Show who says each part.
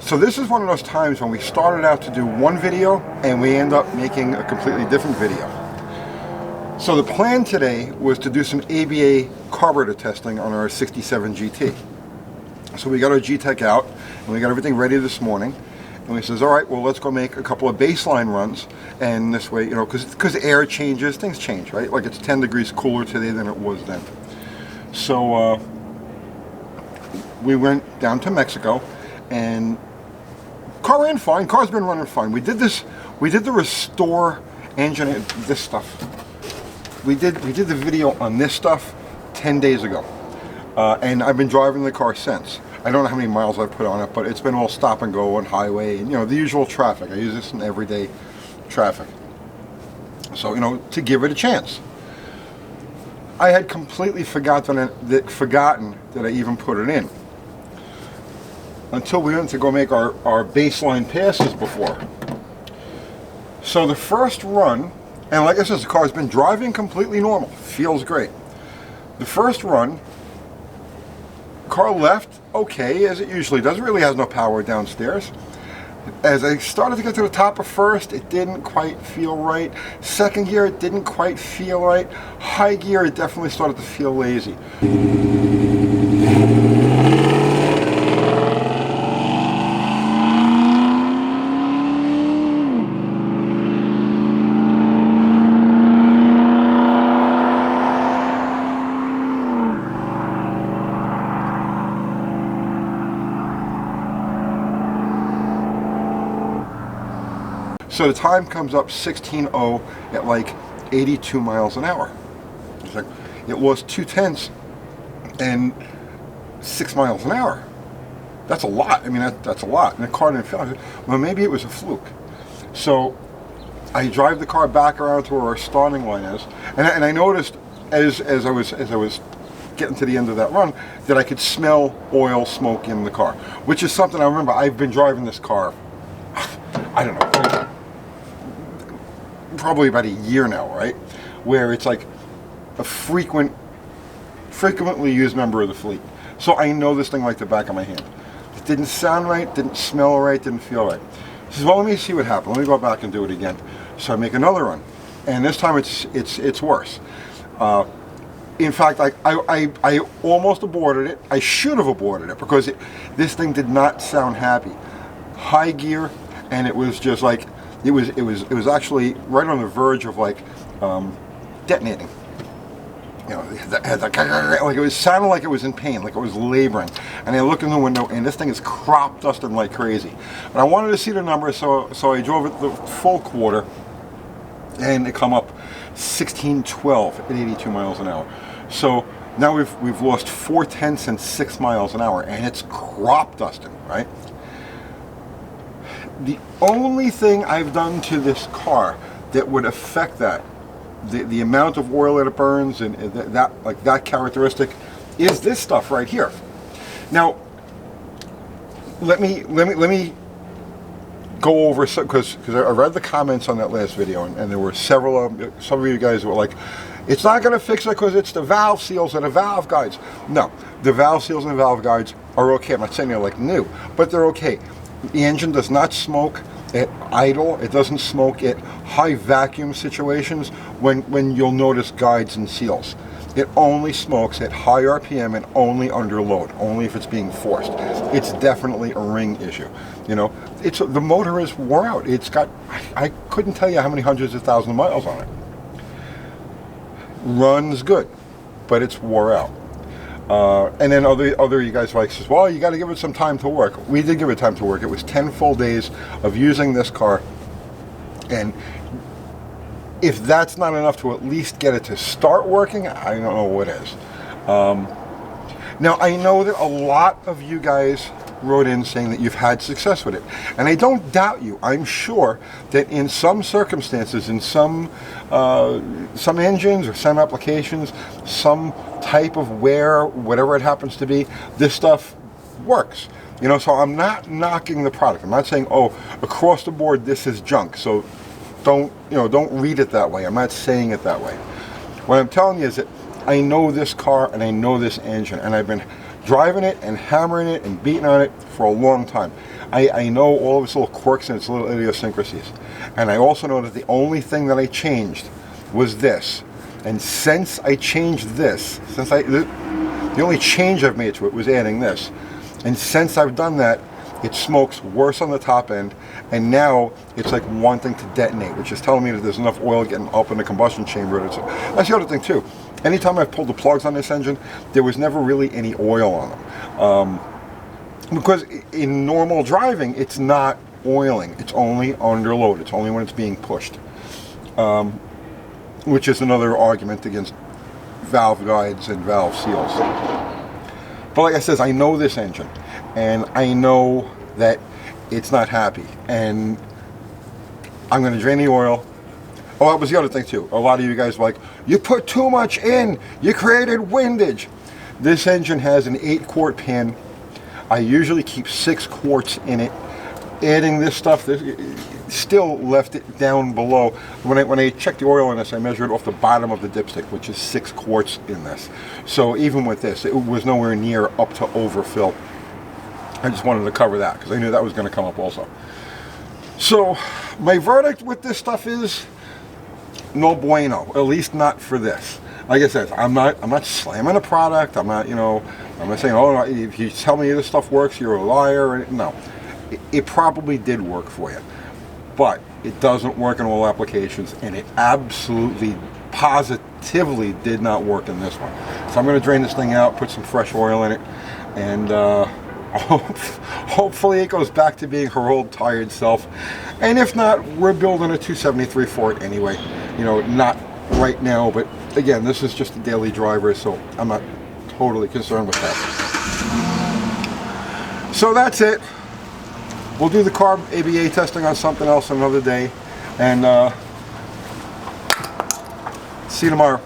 Speaker 1: So this is one of those times when we started out to do one video and we end up making a completely different video. So the plan today was to do some ABA carburetor testing on our 67 GT. So we got our G-Tech out and we got everything ready this morning. And we says, all right, well, let's go make a couple of baseline runs. And this way, you know, because air changes, things change, right? Like it's 10 degrees cooler today than it was then. So we went down to Mexico and car ran fine. Car's been running fine. We did the restore engine, this stuff. We did the video on this stuff 10 days ago. And I've been driving the car since. I don't know how many miles I've put on it, but it's been all stop and go on highway and, you know, the usual traffic. I use this in everyday traffic. So, you know, to give it a chance. I had completely forgotten that I even put it in. Until we went to go make our baseline passes before. So the first run, and like I said, the car's been driving completely normal. Feels great. The first run, car left okay, as it usually does. It really has no power downstairs. As I started to get to the top of first, it didn't quite feel right. Second gear, it didn't quite feel right. High gear, it definitely started to feel lazy. So the time comes up 16:0 at like 82 miles an hour. It's like it was 2/10 and 6 miles an hour. That's a lot. I mean, that's a lot. And the car didn't feel. Well, maybe it was a fluke. So I drive the car back around to where our starting line is, and I noticed as I was getting to the end of that run that I could smell oil smoke in the car, which is something I remember. I've been driving this car, I don't know, probably about a year now, right? Where it's like a frequently used member of the fleet. So I know this thing like the back of my hand. It didn't sound right, didn't smell right, didn't feel right. I says, well, let me see what happened. Let me go back and do it again. So I make another run, and this time it's worse. In fact, I almost aborted it. I should have aborted it because this thing did not sound happy. High gear, and it was just like it was actually right on the verge of like detonating. You know, like it was sounding like it was in pain, like it was laboring. And I looked in the window, and this thing is crop dusting like crazy. But I wanted to see the numbers, so I drove it the full quarter, and it come up 16:12 at 82 miles an hour. So now we've lost 4/10 and 6 miles an hour, and it's crop dusting, right? The only thing I've done to this car that would affect that, the amount of oil that it burns and that characteristic, is this stuff right here. Now, let me go over some, because I read the comments on that last video, and there were some of you guys were like, it's not going to fix it because it's the valve seals and the valve guides. No, the valve seals and the valve guides are okay. I'm not saying they're like new, but they're okay. The engine does not smoke at idle. It doesn't smoke at high vacuum situations when you'll notice guides and seals. It only smokes at high RPM and only under load, only if it's being forced. It's definitely a ring issue. You know, the motor is wore out. It's got, I couldn't tell you how many hundreds of thousands of miles on it. Runs good, but it's wore out. And then other you guys like says, well, you got to give it some time to work. We did give it time to work. It was 10 full days of using this car, and if that's not enough to at least get it to start working, I don't know what is. Now, I know that a lot of you guys wrote in saying that you've had success with it, and I don't doubt you. I'm sure that in some circumstances, in some engines or some applications, some type of wear, whatever it happens to be, this stuff works. You know, so I'm not knocking the product. I'm not saying, oh, across the board this is junk. So don't read it that way. I'm not saying it that way. What I'm telling you is that I know this car and I know this engine, and I've been driving it and hammering it and beating on it for a long time. I know all of its little quirks and its little idiosyncrasies. And I also know that the only thing that I changed was this. And since I changed this, the only change I've made to it was adding this. And since I've done that, it smokes worse on the top end, and now it's like wanting to detonate, which is telling me that there's enough oil getting up in the combustion chamber. That's the other thing too. Anytime I've pulled the plugs on this engine, there was never really any oil on them. Because in normal driving, it's not oiling. It's only under load. It's only when it's being pushed. Which is another argument against valve guides and valve seals. But like I said, I know this engine, and I know that it's not happy, and I'm going to drain the oil. Oh, that was the other thing too. A lot of you guys were like, you put too much in, you created windage. This engine has an 8-quart pan. I usually keep 6 quarts in it. Adding this stuff, this still left it down below. When I checked the oil in this, I measured off the bottom of the dipstick, which is 6 quarts in this. So even with this, it was nowhere near up to overfill. I just wanted to cover that because I knew that was going to come up also. So my verdict with this stuff is no bueno, at least not for this. Like I said, I'm not slamming a product. I'm not saying, oh, if you tell me this stuff works, you're a liar. No, it probably did work for you, but it doesn't work in all applications, and it absolutely, positively did not work in this one. So I'm going to drain this thing out, put some fresh oil in it, and hopefully it goes back to being her old tired self. And if not, we're building a 273 for it anyway. Not right now, but again, this is just a daily driver, so I'm not totally concerned with that. So that's it. We'll do the carb ABA testing on something else another day, and see you tomorrow.